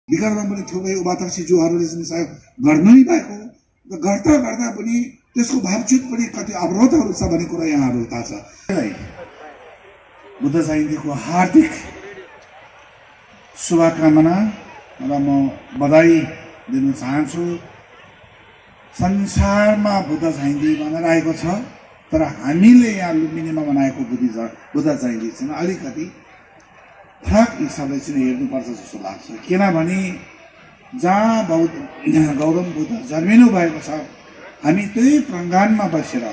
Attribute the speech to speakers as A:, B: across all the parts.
A: विकरमा पनि थुप्रै उपाध्यक्षज्यूहरूले चाहिँ सहयोग गर्नै भएको र गर्दा गर्दा पनि त्यसको बावजुद पनि कति अवरोधहरू छ भन्ने कुरा यहाँहरू थाहा छ। बुद्ध जयन्तीको हार्दिक शुभकामना र म बधाई दिन चाहन्छु। संसारमा बुद्ध जयन्ती मनाइरहेको छ, तर हामीले यहाँ लुम्बिनीमा मनाएको बुद्ध जयन्ती चाहिँ अलिकति फरक हिसाबले चाहिँ हेर्नुपर्छ जस्तो लाग्छ। किनभने जहाँ गौतम बुद्ध जन्मिनु भएको छ, हामी त्यही प्राङ्गणमा बसेर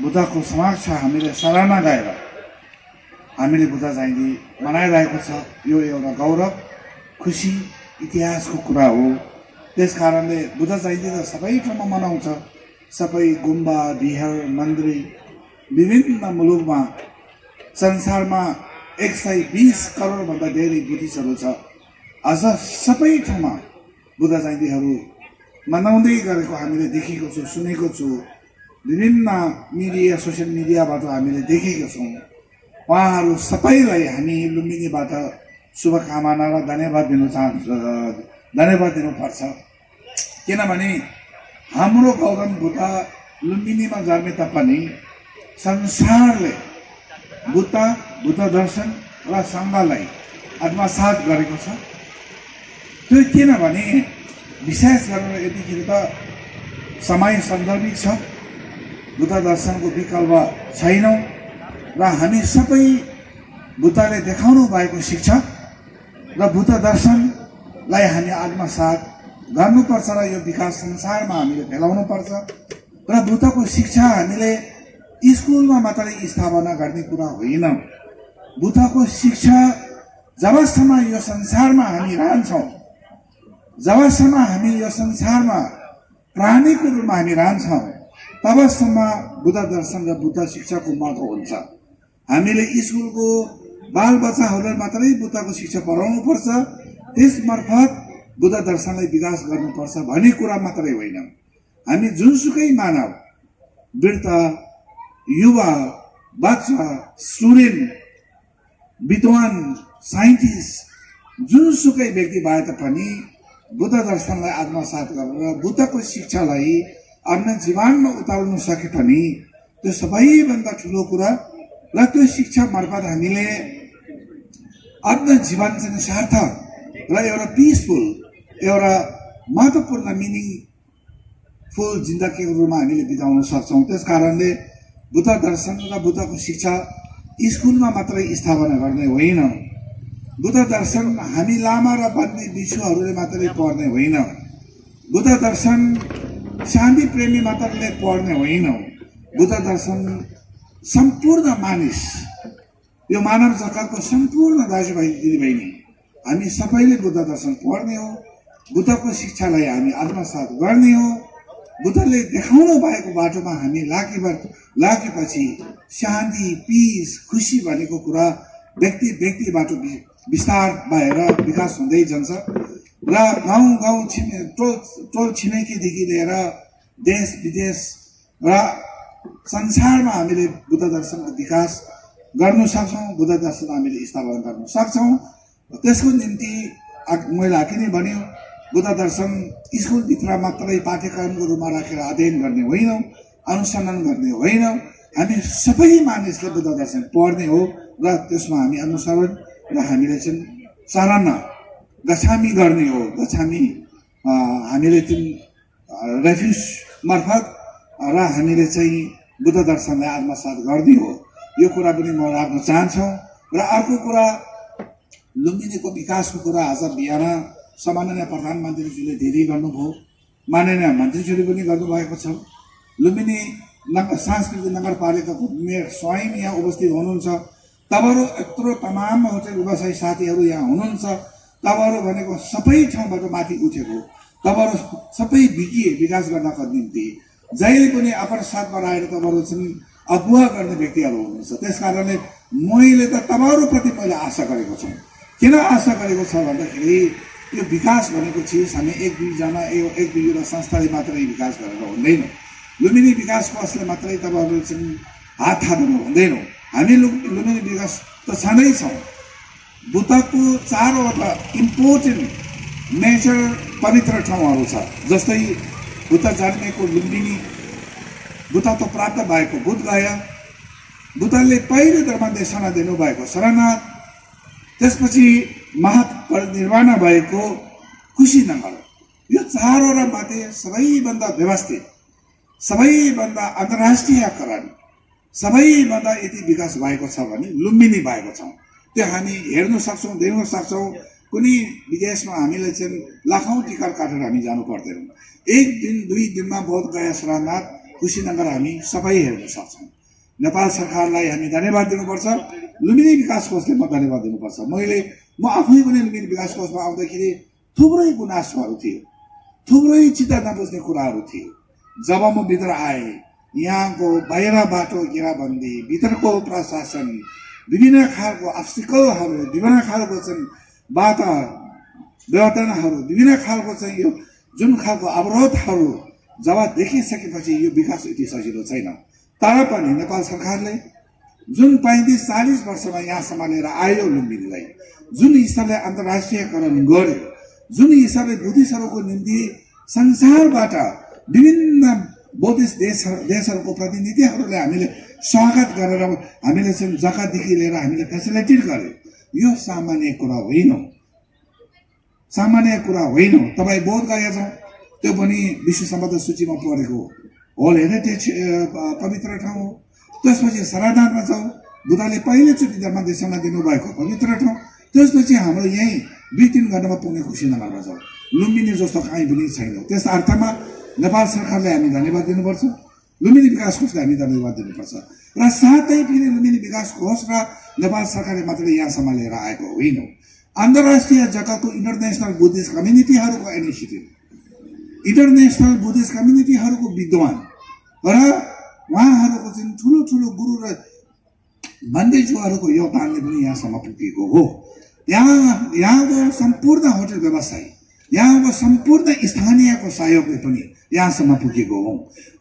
A: बुद्धको समक्ष हामीले सराहना गाएर हामीले बुद्ध जयन्ती मनाइरहेको छ। यो एउटा गौरव, खुसी, इतिहासको कुरा हो। त्यस कारणले बुद्ध जयन्ती त सबै ठाउँमा मनाउँछ। सबै गुम्बा, बिहार, मन्दिर, विभिन्न मुलुकमा संसारमा 120 करोडभन्दा धेरै बुद्धिस्टहरू छ। अझ सबै ठाउँमा बुद्ध जयन्तीहरू मनाउँदै गरेको हामीले देखेको छु, सुनेको छु। विभिन्न मिडिया, सोसियल मिडियाबाट हामीले देखेका छौँ। उहाँहरू सबैलाई हामी लुम्बिनीबाट शुभकामना र धन्यवाद दिनुपर्छ। किनभने हाम्रो गौतम बुद्ध लुम्बिनीमा जन्मे तापनि संसारले बुद्ध दर्शन र सङ्घलाई आत्मसात गरेको छ। त्यो किनभने विशेष गरेर यतिखेर त समय सान्दर्भिक छ, बुद्ध दर्शनको विकल्प छैन र हामी सबै बुद्धले देखाउनु भएको शिक्षा र बुद्ध दर्शनलाई हामी आत्मसात गर्नुपर्छ र यो विकास संसारमा हामीले फैलाउनु पर्छ। र बुद्धको शिक्षा हामीले स्कुलमा मात्रै स्थापना गर्ने कुरा होइन। बुद्धको शिक्षा जबसम्म यो संसारमा हामी रहन्छौँ, जबसम्म हामी यो संसारमा प्राणीको रूपमा हामी रहन्छौँ, तबसम्म बुद्ध दर्शन र बुद्ध शिक्षाको महत्त्व हुन्छ। हामीले स्कुलको बालबच्चाहरूलाई मात्रै बुद्धको शिक्षा पढाउनुपर्छ, त्यस मार्फत बुद्ध दर्शनलाई विकास गर्नुपर्छ भन्ने कुरा मात्रै होइन। हामी जुनसुकै मानव, वृद्ध, युवा, बच्चा, स्टुडेन्ट, विद्वान, साइन्टिस्ट, जुनसुकै व्यक्ति भए तापनि बुद्ध दर्शनलाई आत्मसात गरेर बुद्धको शिक्षालाई आफ्नो जीवनमा उतार्नु सके पनि त्यो सबैभन्दा ठुलो कुरा। र त्यो शिक्षा मार्फत हामीले आफ्नो जीवन चाहिँ सार्थक र एउटा पिसफुल, एउटा महत्त्वपूर्ण, मिनिङफुल जिन्दगीको रूपमा हामीले बिताउन सक्छौँ। त्यस कारणले बुद्ध दर्शन र बुद्धको शिक्षा स्कुलमा मात्रै स्थापना गर्ने होइन। बुद्ध दर्शन हामी लामा र बन्दी भिक्षुहरूले मात्रै पढ्ने होइन। बुद्ध दर्शन शान्ति प्रेमी मात्रले पढ्ने होइन। बुद्ध दर्शन सम्पूर्ण मानिस, यो मानव जगतको सम्पूर्ण दाजुभाइ दिदीबहिनी, हामी सबैले बुद्ध दर्शन पढ्ने हो। बुद्धको शिक्षालाई हामी आत्मसात गर्ने हो। बुद्धले देखाउनु भएको बाटोमा हामी लागेपछि शान्ति, पिस, खुसी भनेको कुरा व्यक्तिबाट विस्तार भएर विकास हुँदै जान्छ र गाउँ टोल छिमेकीदेखि लिएर देश विदेश र संसारमा हामीले बुद्ध दर्शनको विकास गर्नु सक्छौँ। बुद्ध दर्शन हामीले स्थापना गर्न सक्छौँ। त्यसको निम्ति मैले अघि नै भन्यो, बुद्ध दर्शन स्कुलभित्र मात्रै पाठ्यक्रमको रूपमा राखेर अध्ययन गर्ने होइन, अनुसन्धान गर्ने होइन। हामी सबै मानिसले बुद्ध दर्शन पढ्ने हो र त्यसमा हामी अनुसरण र हामीले चाहिँ सराहना गछामी गर्ने हो। गछामी हामीले चाहिँ रेफ्युज मार्फत र हामीले चाहिँ बुद्ध दर्शनलाई आत्मसात गर्ने हो। यो कुरा पनि म राख्न चाहन्छु। र अर्को कुरा, लुम्बिनीको विकासको कुरा आज बिहान सम्माननीय प्रधानमन्त्रीज्यूले धेरै गर्नुभयो, माननीय मन्त्रीज्यूले पनि गर्नुभएको छ। लुम्बिनी सांस्कृतिक नगरपालिकाको मेयर स्वयं यहाँ उपस्थित हुनुहुन्छ। तपाईँहरू यत्रो तमाम होटल व्यवसायी साथीहरू यहाँ हुनुहुन्छ। तपाईँहरू भनेको सबै ठाउँबाट माथि उठेको, तपाईँहरू सबै विकास गर्नको निम्ति जहिले पनि अपर साथमा रहेर तपाईँहरू चाहिँ अगुवा गर्ने व्यक्तिहरू हुनुहुन्छ। त्यस कारणले मैले त तपाईँहरूप्रति पहिला आशा गरेको छु। किन आशा गरेको छ भन्दाखेरि यो विकास भनेको चिज हामी एक दुईवटा संस्थाले मात्रै विकास गरेर हुँदैन। लुम्बिनी विकास कोषले मात्रै तपाईँहरू चाहिँ हात थापेर हुँदैन। हामी लुम्बिनी विकास त छँदैछौँ। बुद्धको 4वटा इम्पोर्टेन्ट मेजर पवित्र ठाउँहरू छ। जस्तै बुद्ध जन्मेको लुम्बिनी, बुद्धत्व प्राप्त भएको बुद्धगया, बुद्धले पहिलो धर्मदेशना दिनुभएको सरनाथ, त्यसपछि महापरिनिर्वाण भएको कुशीनगर, यो चारवटा मध्ये सबैभन्दा व्यवस्थित, सबैभन्दा अन्तर्राष्ट्रियकरण, सबैभन्दा यति विकास भएको छ भने लुम्बिनी भएको छ। त्यो हामी हेर्न सक्छौँ, देख्न सक्छौँ। कुनै विदेशमा हामीले चाहिँ लाखौं टिकट काटेर हामी जानु पर्दैन। एक दिन दुई दिनमा बोधगया, सरनाथ, कुशीनगर हामी सबै हेर्न सक्छौँ। नेपाल सरकारलाई हामी धन्यवाद दिनुपर्छ, लुम्बिनी विकास कोषले म धन्यवाद दिनुपर्छ। म आफै पनि लुम्बिनी विकास कोषमा आउँदाखेरि थुप्रै गुनासोहरू थियो, थुप्रै चित्त नबुझ्ने कुराहरू थियो। जब म भित्र आएँ, यहाँको बाहिर बाटो घेराबन्दी, भित्रको प्रशासन, विभिन्न खालको अब्स्टिकलहरू, विभिन्न खालको चाहिँ बाधा व्यवधानहरू, विभिन्न खालको चाहिँ यो जुन खालको अवरोधहरू जब देखिसकेपछि यो विकास यति सजिलो छैन। तर पनि नेपाल सरकारले जुन 35-40 वर्षमा यहाँसम्म लिएर आयो लुम्बिनीलाई, जुन हिसाबले अन्तर्राष्ट्रियकरण गर्यो, जुन हिसाबले बुद्धिस्टहरूको निम्ति संसारबाट विभिन्न बौद्धिस्ट देशहरूको प्रतिनिधिहरूले हामीले स्वागत गरेर हामीले चाहिँ जग्गादेखि लिएर हामीले फेसिलिटेट गर्यो। यो सामान्य कुरा होइन, सामान्य कुरा होइन। तपाईँ बोधगया जाउँ, त्यो पनि विश्व सम्पदा सूचीमा परेको होल हेरिटेज पवित्र ठाउँ हो। त्यसपछि सरनाथमा जाउँ, बुद्धले पहिलोचोटि धर्मदेशना दिनुभएको पवित्र ठाउँ। त्यसपछि हाम्रो यहीँ 2-3 घण्टामा पुग्ने कुशीनगरमा जाउँ, लुम्बिनी जस्तो कहीँ पनि छैन। त्यस अर्थमा नेपाल सरकारलाई हामी धन्यवाद दिनुपर्छ, लुम्बिनी विकास कोषलाई हामी धन्यवाद दिनुपर्छ। र साथै फेरि लुम्बिनी विकास कोष र नेपाल सरकारले मात्रै यहाँसम्म लिएर आएको होइन, अन्तर्राष्ट्रिय जगतको international Buddhist कम्युनिटीहरूको initiative, international Buddhist कम्युनिटीहरूको विद्वान र उहाँहरूको चाहिँ ठुलो ठुलो गुरु र मन्दिरज्यूहरूको योगदानले पनि यहाँसम्म पुगेको हो। यहाँको सम्पूर्ण होटल व्यवसायी, यहाँको सम्पूर्ण स्थानीयको सहयोगले पनि यहाँसम्म पुगेको हो।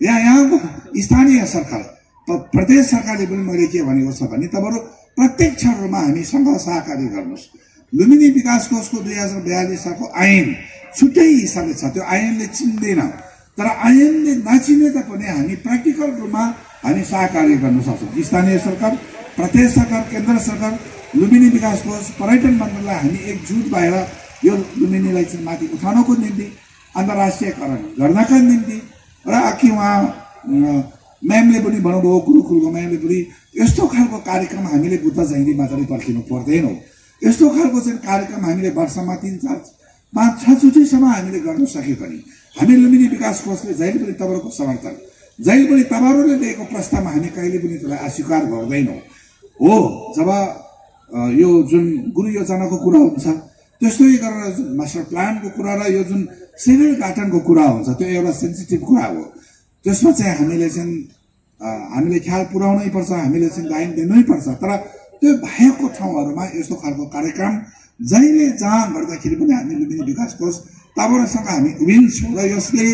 A: यहाँको स्थानीय सरकार, प्रदेश सरकारले पनि मैले के भनेको छ भने तपाईँहरू प्रत्यक्ष रूपमा हामीसँग सहकारी गर्नुहोस्। लुम्बिनी विकास कोषको 2042 सालको ऐन छुट्टै हिसाबले छ, त्यो ऐनले चिन्दैन। तर ऐनले नचिने तापनि हामी प्र्याक्टिकल रूपमा हामी सहकारी गर्न सक्छौँ। स्थानीय सरकार, प्रदेश सरकार, केन्द्र सरकार, लुम्बिनी विकास कोष, पर्यटन मन्त्रालय हामी एकजुट भएर यो लुम्बिनीलाई चाहिँ माथि उठाउनको निम्ति, अन्तर्राष्ट्रियकरण गर्नका निम्ति र अघि उहाँ म्यामले पनि भन्नुभयो, गुरुकुलको म्यामले पनि यस्तो खालको कार्यक्रम हामीले बुद्ध जयन्ती मात्रै पर्खिनु पर्दैन। यस्तो खालको चाहिँ कार्यक्रम हामीले वर्षमा 3-4-5-6 चोटिसम्म हामीले गर्न सक्यो भने हामी लुम्बिनी विकास कोषले जहिले पनि तपाईँहरूको समर्थन, जहिले पनि तपाईँहरूले लिएको प्रस्तावमा हामी कहिले पनि त्यसलाई अस्वीकार गर्दैनौँ। हो, जब यो जुन गुरु योजनाको कुरा हुन्छ, त्यस्तै गरेर मास्टर प्लानको कुरा र यो जुन सिभिल गार्डनको कुरा हुन्छ, त्यो एउटा सेन्सिटिभ कुरा हो। त्यसमा चाहिँ हामीले ख्याल पुर्याउनै पर्छ, हामीले चाहिँ ध्यान दिनै पर्छ। तर त्यो भएको ठाउँहरूमा यस्तो खालको कार्यक्रम जहिले जहाँ गर्दाखेरि पनि हामी लुम्बिनी विकास कोष तपाईँहरूसँग हामी उभिन्छौँ र यसले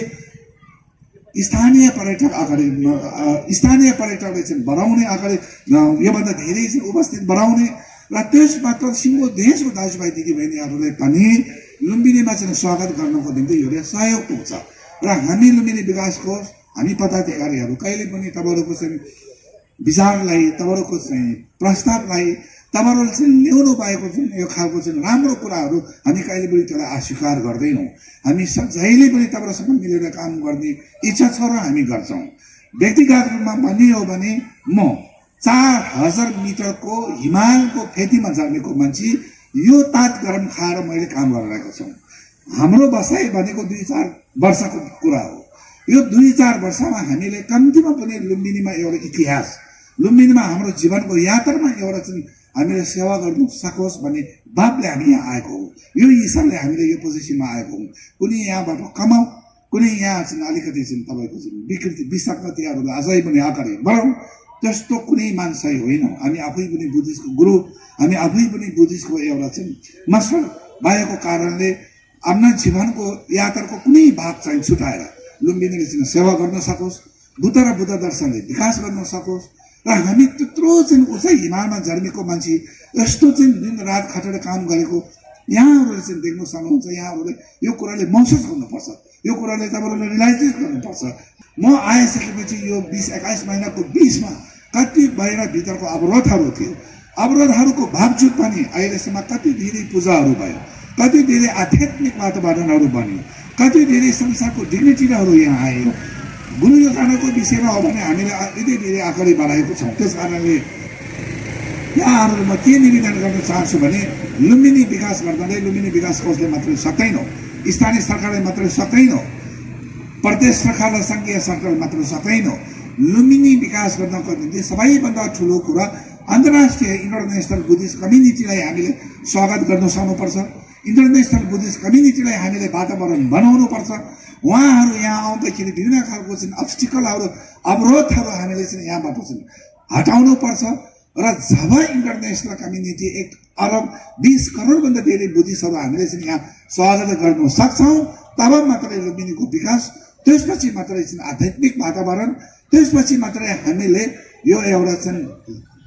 A: स्थानीय पर्यटकलाई चाहिँ बढाउने, अगाडि योभन्दा धेरै चाहिँ उपस्थित बढाउने र त्यसबाट सिङ्गो देशको दाजुभाइ दिदीबहिनीहरूलाई पनि लुम्बिनीमा चाहिँ स्वागत गर्नको निम्ति यो सहयोग पुग्छ। र हामी लुम्बिनी विकास कोष, हामी पदाधिकारीहरू कहिले पनि तपाईँहरूको चाहिँ विचारलाई, तपाईँहरूको चाहिँ प्रस्तावलाई, तपाईँहरूले चाहिँ ल्याउनु भएको जुन यो खालको चाहिँ राम्रो कुराहरू हामी कहिले पनि त्यसलाई अस्वीकार गर्दैनौँ। हामी जहिले पनि तपाईँहरूसँग मिलेर काम गर्ने इच्छा छ र हामी गर्छौँ। व्यक्तिगत रूपमा भन्ने हो भने म 4000 मिटरको हिमालको फेदीमा जन्मेको मान्छे, यो तात गरम खाएर मैले काम गरिरहेको छु। हाम्रो बसाइ भनेको 2-4 वर्षको कुरा हो। यो 2-4 वर्षमा हामीले कम्तीमा पनि लुम्बिनीमा एउटा इतिहास, लुम्बिनीमा हाम्रो जीवनको यात्रामा एउटा चाहिँ हामीले सेवा गर्नु सकोस् भन्ने भावले हामी यहाँ आएको हो। यो हिसाबले हामीले यो पोजिसनमा आएको हौँ। कुनै यहाँबाट कमाऊ, कुनै यहाँ चाहिँ अलिकति चाहिँ तपाईँको चाहिँ विकृति विसङ्गतिहरूलाई अझै पनि अगाडि बढाउँ, त्यस्तो कुनै मान्छे होइनौँ। हामी आफै पनि बुद्धिस्टको गुरु, हामी आफै पनि बुद्धिस्टको एउटा चाहिँ मसल भएको कारणले आफ्ना जीवनको यात्राको कुनै भाग चाहिँ छुटाएर लुम्बिनीले चाहिँ सेवा गर्न सकोस्, बुद्ध र बुद्ध दर्शनले विकास गर्न सकोस्। र हामी त्यत्रो चाहिँ उचाइ हिमालमा जन्मेको मान्छे, यस्तो चाहिँ दिन रात खटेर काम गरेको यहाँहरूले चाहिँ देख्न सक्नुहुन्छ। यहाँहरूले यो कुराले महसुस गर्नुपर्छ, यो कुराले तपाईँहरूले रियलाइज गर्नुपर्छ। म आइसकेपछि यो 20-21 महिनाको बिचमा कति बाहिर भित्रको अवरोधहरू थियो, अवरोधहरूको बावजुद पनि अहिलेसम्म कति धेरै पूजाहरू भयो, कति धेरै आध्यात्मिक वातावरणहरू बन्यो, कति धेरै संसारको डिग्निटीहरू यहाँ आयो। गुरु योजनाको विषयमा हो भने हामीले यति धेरै अगाडि बढाएको छौँ। त्यस कारणले यहाँहरू म के निवेदन गर्न चाहन्छु भने लुम्बिनी विकास गर्दै लुम्बिनी विकास कोषले मात्रै सक्दैन, स्थानीय सरकारले मात्रै सक्दैन, प्रदेश सरकार र सङ्घीय सरकार मात्र सक्दैन। लुम्बिनी विकास गर्नको निम्ति सबैभन्दा ठुलो कुरा अन्तर्राष्ट्रिय इन्टरनेसनल बुद्धिस्ट कम्युनिटीलाई हामीले स्वागत गर्न सक्नुपर्छ। इन्टरनेसनल बुद्धिस्ट कम्युनिटीलाई हामीले वातावरण बनाउनुपर्छ। उहाँहरू यहाँ आउँदाखेरि विभिन्न खालको चाहिँ अब्स्टिकलहरू अवरोधहरू हामीले चाहिँ यहाँबाट चाहिँ हटाउनुपर्छ। र जब इन्टरनेसनल कम्युनिटी 1 अरब 20 करोडभन्दा धेरै बुद्धिस्टहरू हामीले चाहिँ यहाँ स्वागत गर्न सक्छौँ, तब मात्रै लुम्बिनीको विकास, त्यसपछि मात्रै चाहिँ आध्यात्मिक वातावरण, त्यसपछि मात्रै हामीले यो एउटा चाहिँ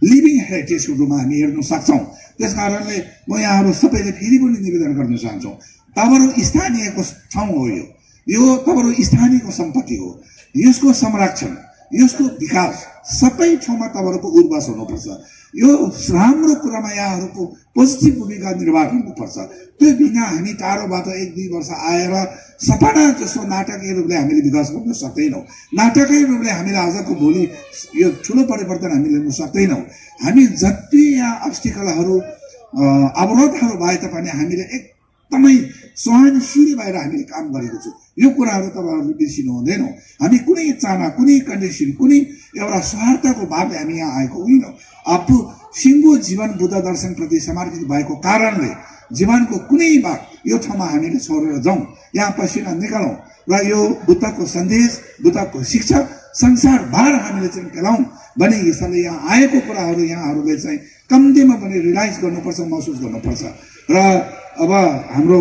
A: लिभिङ हेरिटेजको रूपमा हामी हेर्न सक्छौँ। त्यस कारणले म यहाँहरू सबैले फेरि पनि निवेदन गर्न चाहन्छु, तपाईँहरू स्थानीयको ठाउँ हो, यो तपाईँहरू स्थानीयको सम्पत्ति हो। यसको संरक्षण, यसको विकास सबै ठाउँमा तपाईँहरूको उर्वस हुनुपर्छ। यो राम्रो कुरामा यहाँहरूको पोजिटिभ भूमिका निर्वाह गर्नुपर्छ। त्यो बिना हामी टाढोबाट 1-2 वर्ष आएर सपना जस्तो नाटकीय रूपले हामीले विकास गर्न सक्दैनौँ। नाटकीय रूपले हामीले आजको भोलि यो ठुलो परिवर्तन हामीले ल्याउन सक्दैनौँ। हामी जति यहाँ अब्स्टिकलहरू अवरोधहरू भए तापनि हामीले एकदमै सहनशील भएर हामीले काम गरेको छौँ। यो कुराहरू तपाईँहरूले बिर्सिनु हुँदैन। हामी कुनै चाहना, कुनै कन्डिसन, कुनै एउटा स्वार्थको भावले हामी यहाँ आएको होइनौँ। आफू सिङ्गो जीवन बुद्ध दर्शनप्रति समर्पित भएको कारणले जीवनको कुनै भाग यो ठाउँमा हामीले छोडेर जाउँ, यहाँ पसिना निकालौँ र यो बुद्धको सन्देश, बुद्धको शिक्षा संसारभर हामीले चाहिँ फैलाउँ भन्ने हिसाबले यहाँ आएको कुराहरू यहाँहरूले चाहिँ कम्तीमा पनि रियलाइज गर्नुपर्छ, महसुस गर्नुपर्छ। र अब हाम्रो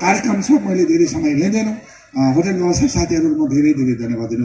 A: कार्यक्रम छ, मैले धेरै समय लिँदैनौँ। होटल व्यवसाय साथीहरू म धेरै धेरै धन्यवाद दिनु